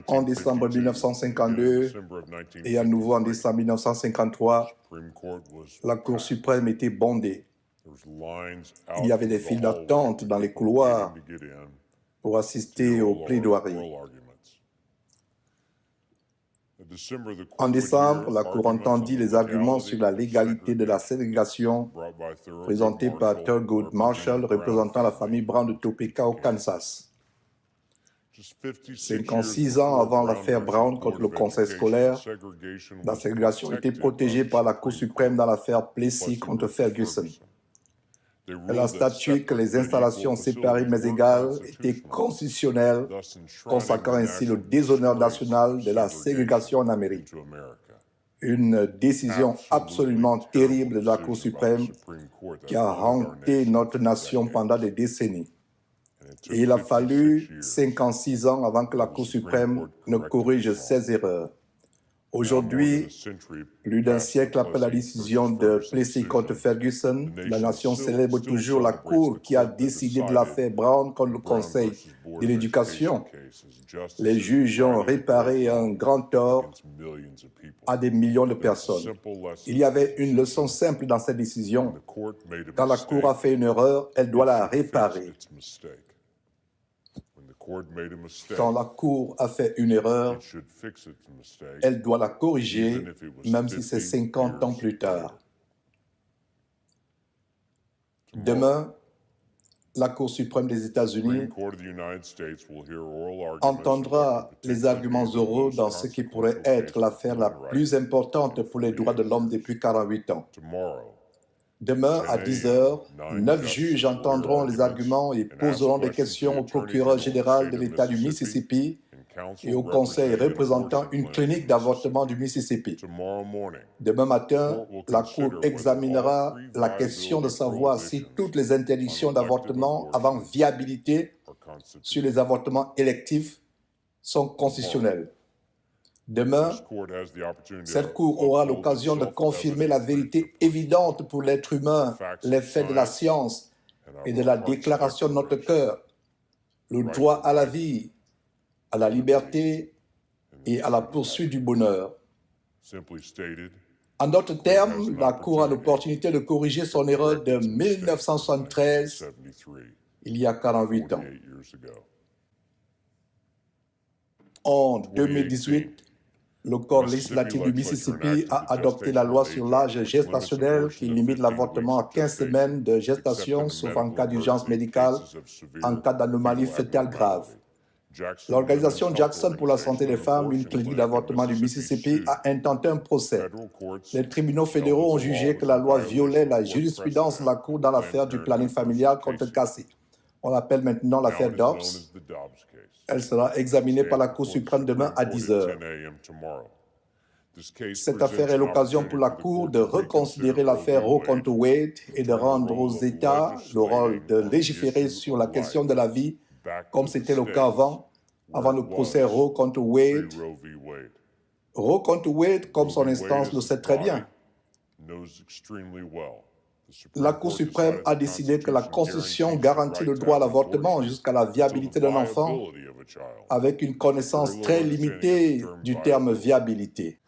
En décembre 1952 et à nouveau en décembre 1953, la Cour suprême était bondée. Il y avait des files d'attente dans les couloirs pour assister aux plaidoiries. En décembre, la Cour entendit les arguments sur la légalité de la ségrégation présentés par Thurgood Marshall, représentant la famille Brown de Topeka au Kansas. 56 ans avant l'affaire Brown contre le conseil scolaire, la ségrégation était protégée par la Cour suprême dans l'affaire Plessy contre Ferguson. Elle a statué que les installations séparées mais égales étaient constitutionnelles, consacrant ainsi le déshonneur national de la ségrégation en Amérique. Une décision absolument terrible de la Cour suprême qui a hanté notre nation pendant des décennies. Et il a fallu 56 ans avant que la Cour suprême ne corrige ses erreurs. Aujourd'hui, plus d'un siècle après la décision de Plessy contre Ferguson, la nation célèbre toujours la Cour qui a décidé de l'affaire Brown contre le Conseil de l'éducation. Les juges ont réparé un grand tort à des millions de personnes. Il y avait une leçon simple dans cette décision. Quand la Cour a fait une erreur, elle doit la réparer. Quand la Cour a fait une erreur, elle doit la corriger, même si c'est 50 ans plus tard. Demain, la Cour suprême des États-Unis entendra les arguments oraux dans ce qui pourrait être l'affaire la plus importante pour les droits de l'homme depuis 48 ans. Demain, à 10 heures, 9 juges entendront les arguments et poseront des questions au procureur général de l'État du Mississippi et au conseil représentant une clinique d'avortement du Mississippi. Demain matin, la Cour examinera la question de savoir si toutes les interdictions d'avortement avant viabilité sur les avortements électifs sont constitutionnelles. Demain, cette Cour aura l'occasion de confirmer la vérité évidente pour l'être humain, les faits de la science et de la déclaration de notre cœur, le droit à la vie, à la liberté et à la poursuite du bonheur. En d'autres termes, la Cour a l'opportunité de corriger son erreur de 1973, il y a 48 ans. En 2018, le corps législatif du Mississippi a adopté la loi sur l'âge gestationnel qui limite l'avortement à 15 semaines de gestation, sauf en cas d'urgence médicale, en cas d'anomalie fœtale grave. L'organisation Jackson pour la santé des femmes, une clinique d'avortement du Mississippi, a intenté un procès. Les tribunaux fédéraux ont jugé que la loi violait la jurisprudence de la Cour dans l'affaire du planning familial contre Casey. On l'appelle maintenant l'affaire Dobbs. Elle sera examinée par la Cour suprême demain à 10 heures. Cette affaire est l'occasion pour la Cour de reconsidérer l'affaire Roe contre Wade et de rendre aux États le rôle de légiférer sur la question de la vie, comme c'était le cas avant le procès Roe contre Wade. Roe contre Wade, comme son instance le sait très bien. La Cour suprême a décidé que la Constitution garantit le droit à l'avortement jusqu'à la viabilité d'un enfant, avec une connaissance très limitée du terme viabilité.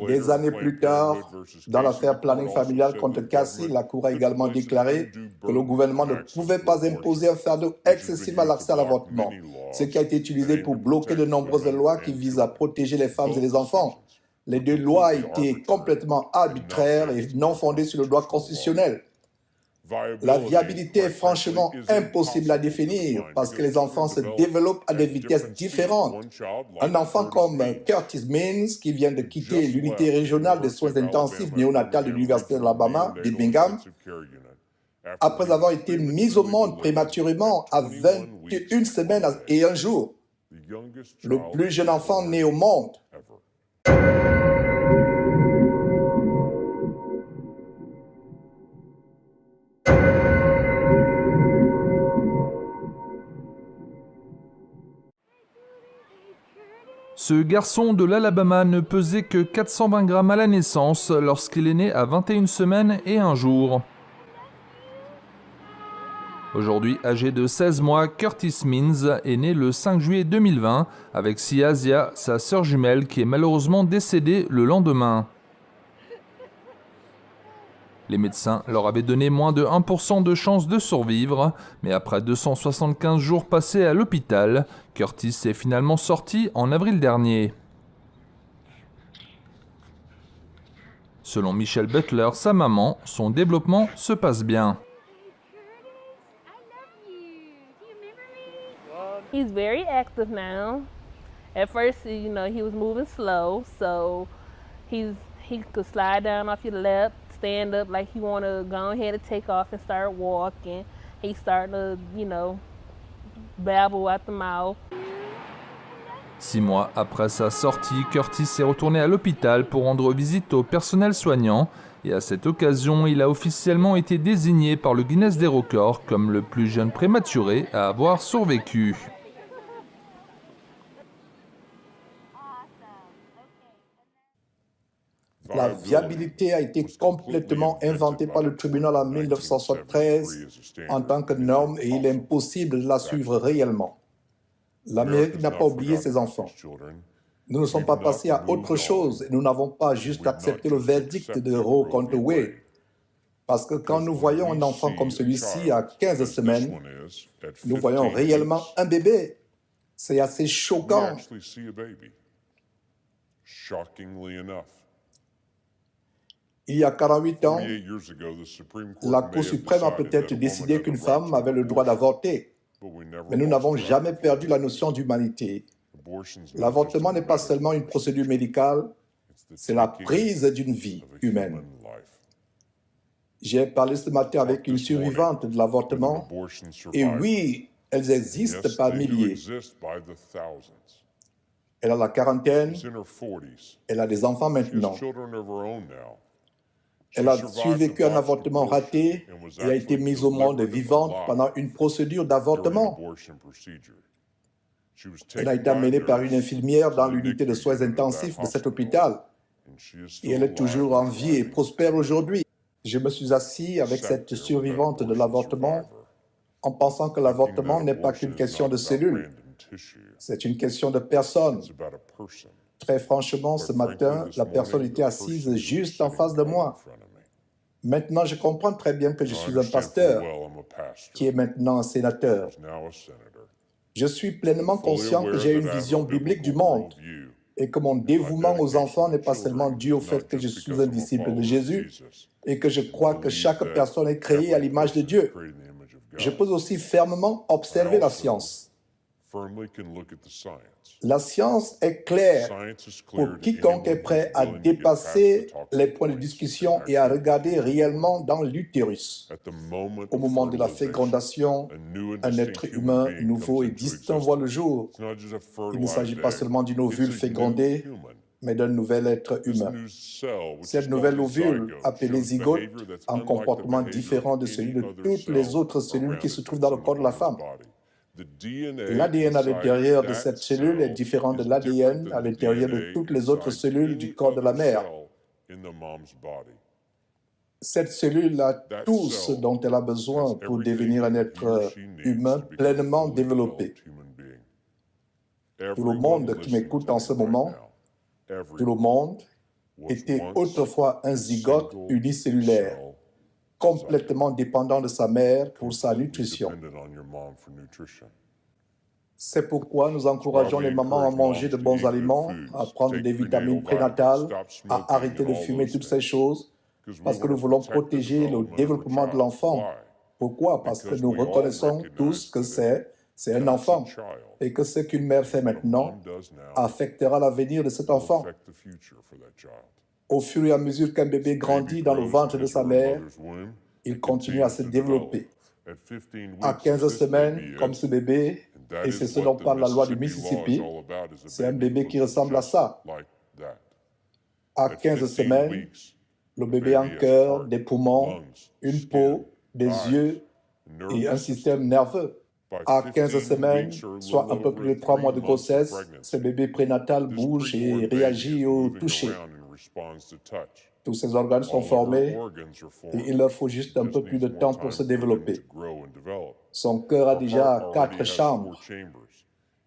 Des années plus tard, dans l'affaire planning familial contre Casey, la Cour a également déclaré que le gouvernement ne pouvait pas imposer un fardeau excessif à l'accès à l'avortement, ce qui a été utilisé pour bloquer de nombreuses lois qui visent à protéger les femmes et les enfants. Les deux lois étaient complètement arbitraires et non fondées sur le droit constitutionnel. La viabilité est franchement impossible à définir parce que les enfants se développent à des vitesses différentes. Un enfant comme Curtis Means, qui vient de quitter l'unité régionale des soins intensifs néonatales de l'Université de l'Alabama, Birmingham, après avoir été mis au monde prématurément à 21 semaines et un jour, le plus jeune enfant né au monde. Ce garçon de l'Alabama ne pesait que 420 grammes à la naissance lorsqu'il est né à 21 semaines et un jour. Aujourd'hui âgé de 16 mois, Curtis Means est né le 5 juillet 2020 avec Siasia, sa sœur jumelle, qui est malheureusement décédée le lendemain. Les médecins leur avaient donné moins de 1% de chance de survivre, mais après 275 jours passés à l'hôpital, Curtis est finalement sorti en avril dernier. Selon Michelle Butler, sa maman, son développement se passe bien. He's very active now. At first, he was moving slow, so he could slide down off your lap, stand up like he want to go ahead and take off and start walking. He's starting to, babble at the mouth. 6 mois après sa sortie, Curtis est retourné à l'hôpital pour rendre visite au personnel soignant et à cette occasion, il a officiellement été désigné par le Guinness des records comme le plus jeune prématuré à avoir survécu. La viabilité a été complètement inventée par le tribunal en 1973 en tant que norme et il est impossible de la suivre réellement. L'Amérique n'a pas oublié ses enfants. Nous ne sommes pas passés à autre chose et nous n'avons pas juste accepté le verdict de Roe contre Wade. Parce que quand nous voyons un enfant comme celui-ci à 15 semaines, nous voyons réellement un bébé. C'est assez choquant. Il y a 48 ans, la Cour suprême a peut-être décidé qu'une femme avait le droit d'avorter. Mais nous n'avons jamais perdu la notion d'humanité. L'avortement n'est pas seulement une procédure médicale, c'est la prise d'une vie humaine. J'ai parlé ce matin avec une survivante de l'avortement, et oui, elles existent par milliers. Elle a la quarantaine, elle a des enfants maintenant. Elle a survécu un avortement raté et a été mise au monde vivante pendant une procédure d'avortement. Elle a été amenée par une infirmière dans l'unité de soins intensifs de cet hôpital. Et elle est toujours en vie et prospère aujourd'hui. Je me suis assis avec cette survivante de l'avortement en pensant que l'avortement n'est pas qu'une question de cellules. C'est une question de personne. Très franchement, ce matin, la personne était assise juste en face de moi. Maintenant, je comprends très bien que je suis un pasteur, qui est maintenant un sénateur. Je suis pleinement conscient que j'ai une vision biblique du monde et que mon dévouement aux enfants n'est pas seulement dû au fait que je suis un disciple de Jésus et que je crois que chaque personne est créée à l'image de Dieu. Je peux aussi fermement observer la science. La science est claire pour quiconque est prêt à dépasser les points de discussion et à regarder réellement dans l'utérus. Au moment de la fécondation, un être humain nouveau et distinct voit le jour. Il ne s'agit pas seulement d'une ovule fécondée, mais d'un nouvel être humain. Cette nouvelle ovule, appelée zygote, a un comportement différent de celui de toutes les autres cellules qui se trouvent dans le corps de la femme. L'ADN à l'intérieur de cette cellule est différent de l'ADN à l'intérieur de toutes les autres cellules du corps de la mère. Cette cellule a tout ce dont elle a besoin pour devenir un être humain pleinement développé. Tout le monde qui m'écoute en ce moment, tout le monde était autrefois un zygote unicellulaire, complètement dépendant de sa mère pour sa nutrition. C'est pourquoi nous encourageons les mamans à manger de bons aliments, à prendre des vitamines prénatales, à arrêter de fumer toutes ces choses, parce que nous voulons protéger le développement de l'enfant. Pourquoi? Parce que nous reconnaissons tous que c'est un enfant et que ce qu'une mère fait maintenant affectera l'avenir de cet enfant. Au fur et à mesure qu'un bébé grandit dans le ventre de sa mère, il continue à se développer. À 15 semaines, comme ce bébé, et c'est ce dont parle la loi du Mississippi, c'est un bébé qui ressemble à ça. À 15 semaines, le bébé a un cœur, des poumons, une peau, des yeux et un système nerveux. À 15 semaines, soit un peu plus de 3 mois de grossesse, ce bébé prénatal bouge et réagit au toucher. Tous ces organes sont formés et il leur faut juste un peu plus de temps pour se développer. Son cœur a déjà 4 chambres.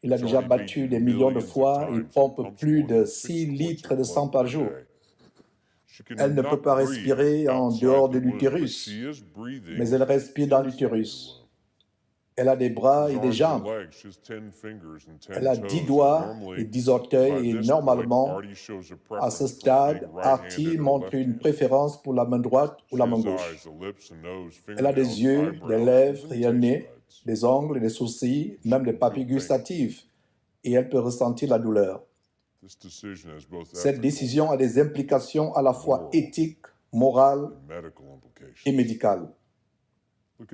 Il a déjà battu des millions de fois et pompe plus de 6 litres de sang par jour. Elle ne peut pas respirer en dehors de l'utérus, mais elle respire dans l'utérus. Elle a des bras et des jambes. Elle a 10 doigts et 10 orteils et normalement, à ce stade, Artie montre une préférence pour la main droite ou la main gauche. Elle a des yeux, des lèvres et un nez, des ongles et des sourcils, même des papilles gustatives, et elle peut ressentir la douleur. Cette décision a des implications à la fois éthiques, morales et médicales.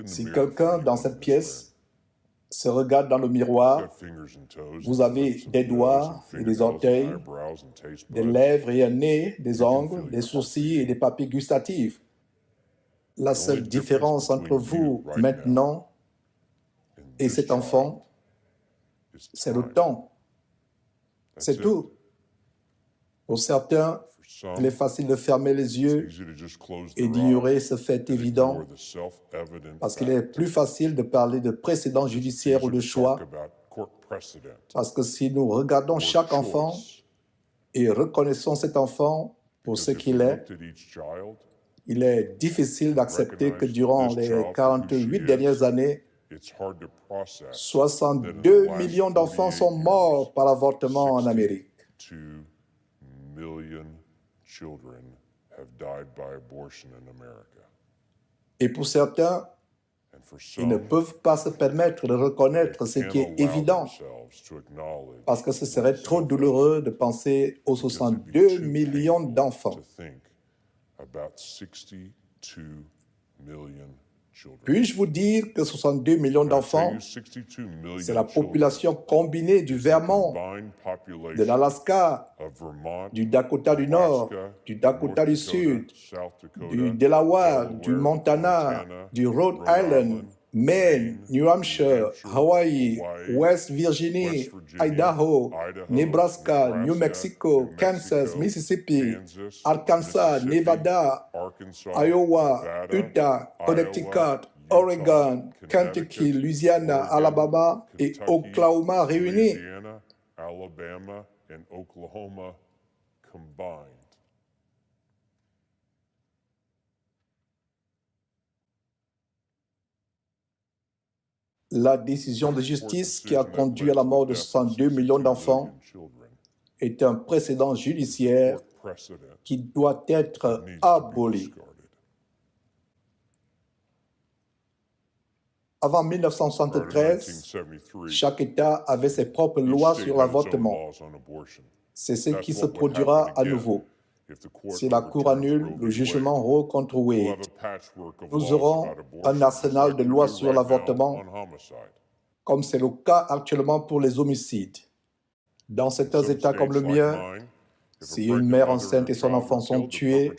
Si quelqu'un dans cette pièce se regarde dans le miroir, vous avez des doigts et des orteils, des lèvres et un nez, des ongles, des sourcils et des papilles gustatives. La seule différence entre vous maintenant et cet enfant, c'est le temps. C'est tout. Pour certains, il est facile de fermer les yeux et d'ignorer ce fait évident parce qu'il est plus facile de parler de précédents judiciaires ou de choix parce que si nous regardons chaque enfant et reconnaissons cet enfant pour ce qu'il est, il est difficile d'accepter que durant les 48 dernières années, 62 millions d'enfants sont morts par avortement en Amérique. Et pour certains, ils ne peuvent pas se permettre de reconnaître ce qui est évident, parce que ce serait trop douloureux de penser aux 62 millions d'enfants. Puis-je vous dire que 62 millions d'enfants, c'est la population combinée du Vermont, de l'Alaska, du Dakota du Nord, du Dakota du Sud, du Delaware, du Montana, du Rhode Island, Maine, New Hampshire, Hawaii, West Virginie, Idaho, Nebraska, New Mexico, Kansas, Mississippi, Arkansas, Nevada, Iowa, Utah, Connecticut, Oregon, Kentucky, Louisiana, Alabama et Oklahoma réunis. La décision de justice qui a conduit à la mort de 62 millions d'enfants est un précédent judiciaire qui doit être aboli. Avant 1973, chaque État avait ses propres lois sur l'avortement. C'est ce qui se produira à nouveau. Si la Cour annule le jugement Roe contre Wade, nous aurons un arsenal de lois sur l'avortement, comme c'est le cas actuellement pour les homicides. Dans certains États comme le mien, si une mère enceinte et son enfant sont tués,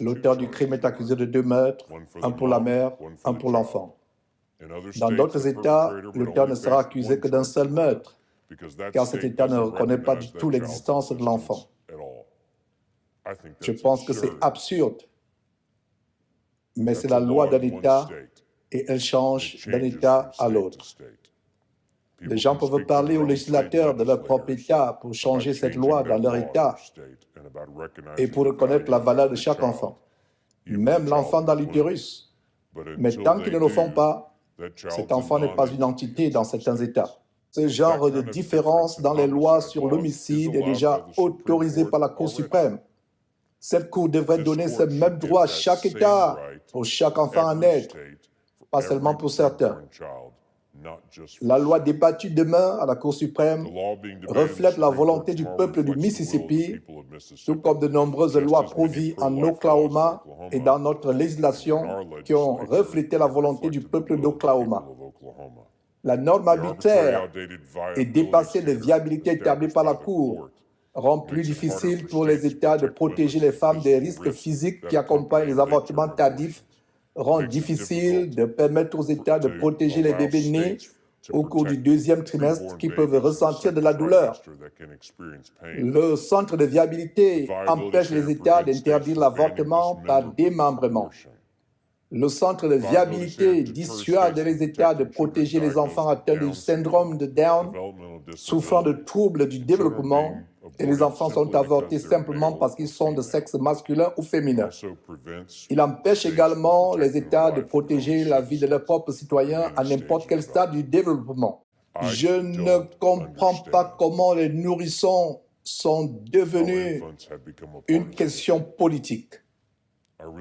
l'auteur du crime est accusé de 2 meurtres, un pour la mère, un pour l'enfant. Dans d'autres États, l'auteur ne sera accusé que d'un seul meurtre, car cet État ne reconnaît pas du tout l'existence de l'enfant. Je pense que c'est absurde, mais c'est la loi d'un État et elle change d'un État à l'autre. Les gens peuvent parler aux législateurs de leur propre État pour changer cette loi dans leur État et pour reconnaître la valeur de chaque enfant, même l'enfant dans l'utérus. Mais tant qu'ils ne le font pas, cet enfant n'est pas une entité dans certains États. Ce genre de différence dans les lois sur l'homicide est déjà autorisé par la Cour suprême. Cette Cour devrait donner ce même droit à chaque État pour chaque enfant à naître, pas seulement pour certains. La loi débattue demain à la Cour suprême reflète la volonté du peuple du Mississippi, tout comme de nombreuses lois pro-vie en Oklahoma et dans notre législation qui ont reflété la volonté du peuple d'Oklahoma. La norme arbitraire et dépassée de viabilité établie par la Cour rend plus difficile pour les États de protéger les femmes des risques physiques qui accompagnent les avortements tardifs, rend difficile de permettre aux États de protéger les bébés nés au cours du deuxième trimestre qui peuvent ressentir de la douleur. Le centre de viabilité empêche les États d'interdire l'avortement par démembrement. Le centre de viabilité dissuade les États de protéger les enfants atteints du syndrome de Down, souffrant de troubles du développement, et les enfants sont avortés simplement parce qu'ils sont de sexe masculin ou féminin. Il empêche également les États de protéger la vie de leurs propres citoyens à n'importe quel stade du développement. Je ne comprends pas comment les nourrissons sont devenus une question politique.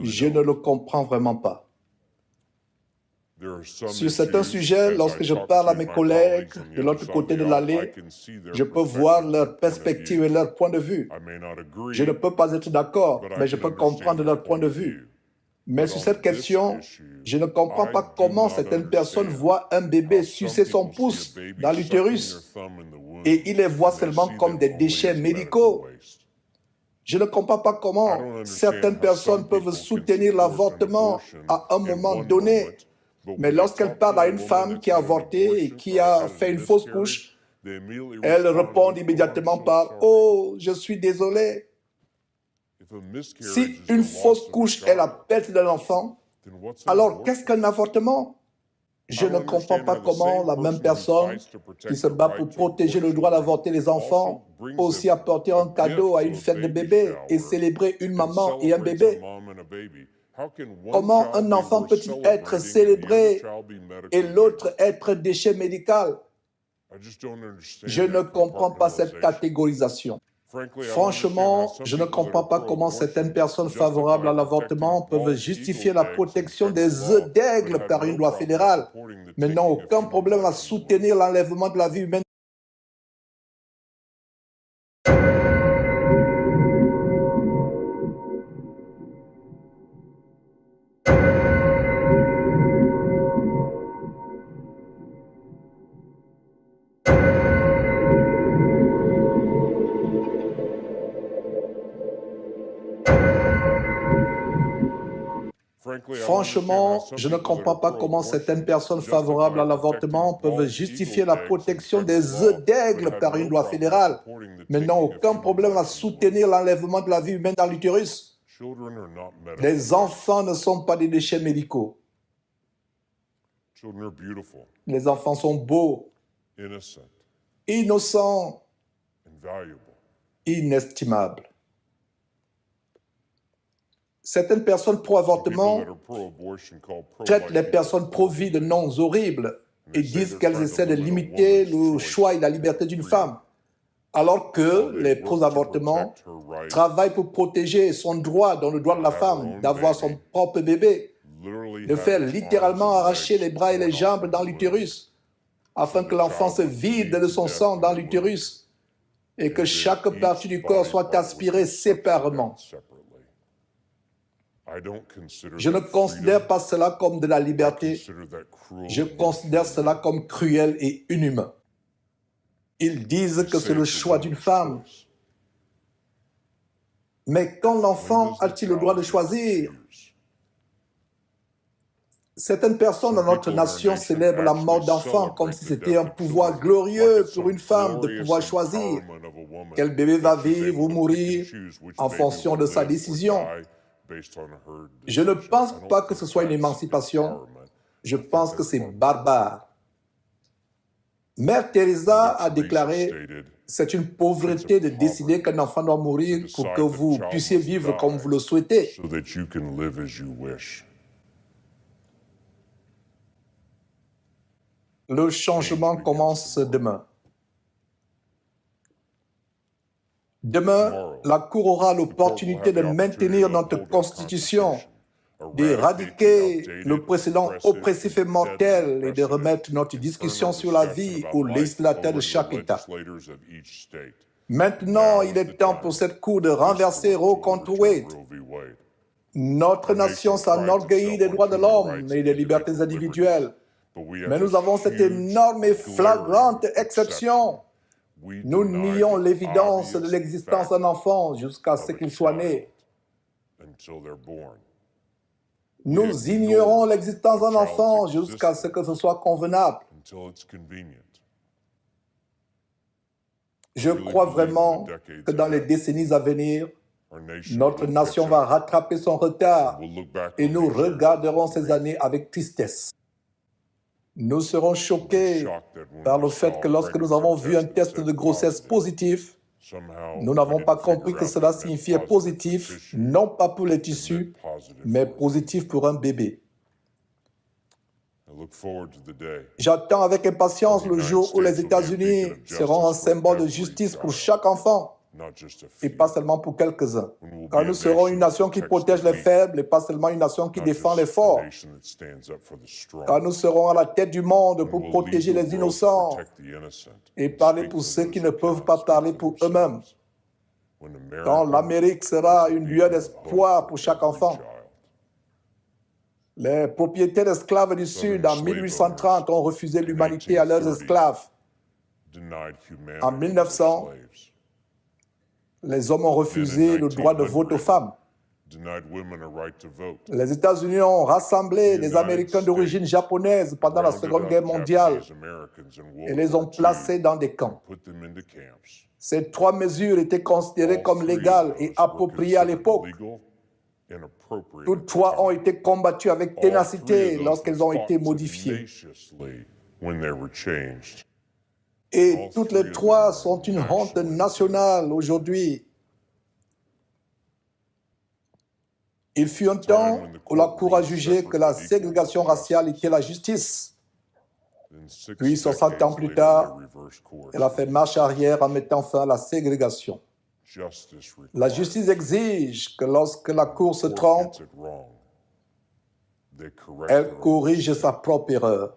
Je ne le comprends vraiment pas. Sur certains sujets, lorsque je parle à mes collègues de l'autre côté de l'allée, je peux voir leur perspective et leur point de vue. Je ne peux pas être d'accord, mais je peux comprendre leur point de vue. Mais sur cette question, je ne comprends pas comment certaines personnes voient un bébé sucer son pouce dans l'utérus et ils les voient seulement comme des déchets médicaux. Je ne comprends pas comment certaines personnes peuvent soutenir l'avortement à un moment donné, mais lorsqu'elles parlent à une femme qui a avorté et qui a fait une fausse couche, elles répondent immédiatement par « Oh, je suis désolé ». Si une fausse couche est la perte d'un enfant, alors qu'est-ce qu'un avortement? Je ne comprends pas comment la même personne qui se bat pour protéger le droit d'avorter les enfants peut aussi apporter un cadeau à une fête de bébé et célébrer une maman et un bébé. Comment un enfant peut-il être célébré et l'autre être déchet médical? Je ne comprends pas cette catégorisation. Franchement, je ne comprends pas comment certaines personnes favorables à l'avortement peuvent justifier la protection des œufs d'aigle par une loi fédérale, mais n'ont aucun problème à soutenir l'enlèvement de la vie humaine. Franchement, je ne comprends pas comment certaines personnes favorables à l'avortement peuvent justifier la protection des œufs d'aigle par une loi fédérale, mais n'ont aucun problème à soutenir l'enlèvement de la vie humaine dans l'utérus. Les enfants ne sont pas des déchets médicaux. Les enfants sont beaux, innocents, inestimables. Certaines personnes pro-avortement traitent les personnes pro-vie de noms horribles et disent qu'elles essaient de limiter le choix et la liberté d'une femme, alors que les pro-avortement travaillent pour protéger son droit, dans le droit de la femme, d'avoir son propre bébé, de faire littéralement arracher les bras et les jambes dans l'utérus, afin que l'enfant se vide de son sang dans l'utérus et que chaque partie du corps soit aspirée séparément. Je ne considère pas cela comme de la liberté. Je considère cela comme cruel et inhumain. Ils disent que c'est le choix d'une femme. Mais quand l'enfant a-t-il le droit de choisir? Certaines personnes dans notre nation célèbrent la mort d'enfants comme si c'était un pouvoir glorieux pour une femme de pouvoir choisir quel bébé va vivre ou mourir en fonction de sa décision. Je ne pense pas que ce soit une émancipation. Je pense que c'est barbare. Mère Teresa a déclaré « C'est une pauvreté de décider qu'un enfant doit mourir pour que vous puissiez vivre comme vous le souhaitez. » Le changement commence demain. Demain, la Cour aura l'opportunité de maintenir notre Constitution, d'éradiquer le précédent oppressif et mortel et de remettre notre discussion sur la vie aux législateurs de chaque État. Maintenant, il est temps pour cette Cour de renverser Roe contre Wade. Notre nation s'enorgueillit des droits de l'homme et des libertés individuelles. Mais nous avons cette énorme et flagrante exception. Nous nions l'évidence de l'existence d'un enfant jusqu'à ce qu'il soit né. Nous ignorons l'existence d'un enfant jusqu'à ce que ce soit convenable. Je crois vraiment que dans les décennies à venir, notre nation va rattraper son retard et nous regarderons ces années avec tristesse. Nous serons choqués par le fait que lorsque nous avons vu un test de grossesse positif, nous n'avons pas compris que cela signifiait positif, non pas pour les tissus, mais positif pour un bébé. J'attends avec impatience le jour où les États-Unis seront un symbole de justice pour chaque enfant, et pas seulement pour quelques-uns. Quand nous serons une nation qui protège les faibles et pas seulement une nation qui défend les forts. Quand nous serons à la tête du monde pour protéger les innocents et parler pour ceux qui ne peuvent pas parler pour eux-mêmes. Quand l'Amérique sera une lueur d'espoir pour chaque enfant. Les propriétaires d'esclaves du Sud en 1830 ont refusé l'humanité à leurs esclaves. En 1900, les hommes ont refusé le droit de vote aux femmes. Les États-Unis ont rassemblé les Américains d'origine japonaise pendant la Seconde Guerre mondiale et les ont placés dans des camps. Ces 3 mesures étaient considérées comme légales et appropriées à l'époque. Toutes 3 ont été combattues avec ténacité lorsqu'elles ont été modifiées. Et toutes les 3 sont une honte nationale aujourd'hui. Il fut un temps où la Cour a jugé que la ségrégation raciale était la justice. Puis, 60 ans plus tard, elle a fait marche arrière en mettant fin à la ségrégation. La justice exige que lorsque la Cour se trompe, elle corrige sa propre erreur.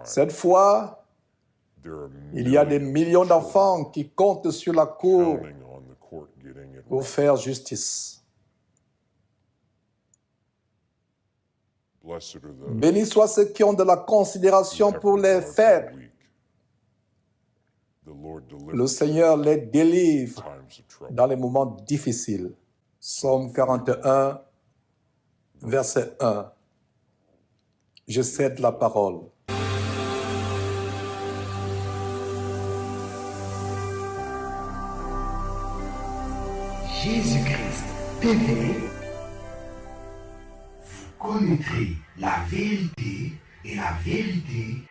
Cette fois, il y a des millions d'enfants qui comptent sur la Cour pour faire justice. Bénis soient ceux qui ont de la considération pour les faibles. Le Seigneur les délivre dans les moments difficiles. Psaume 41, verset 1. Je cède la parole. Jésus-Christ TV, vous connaîtrez la vérité et la vérité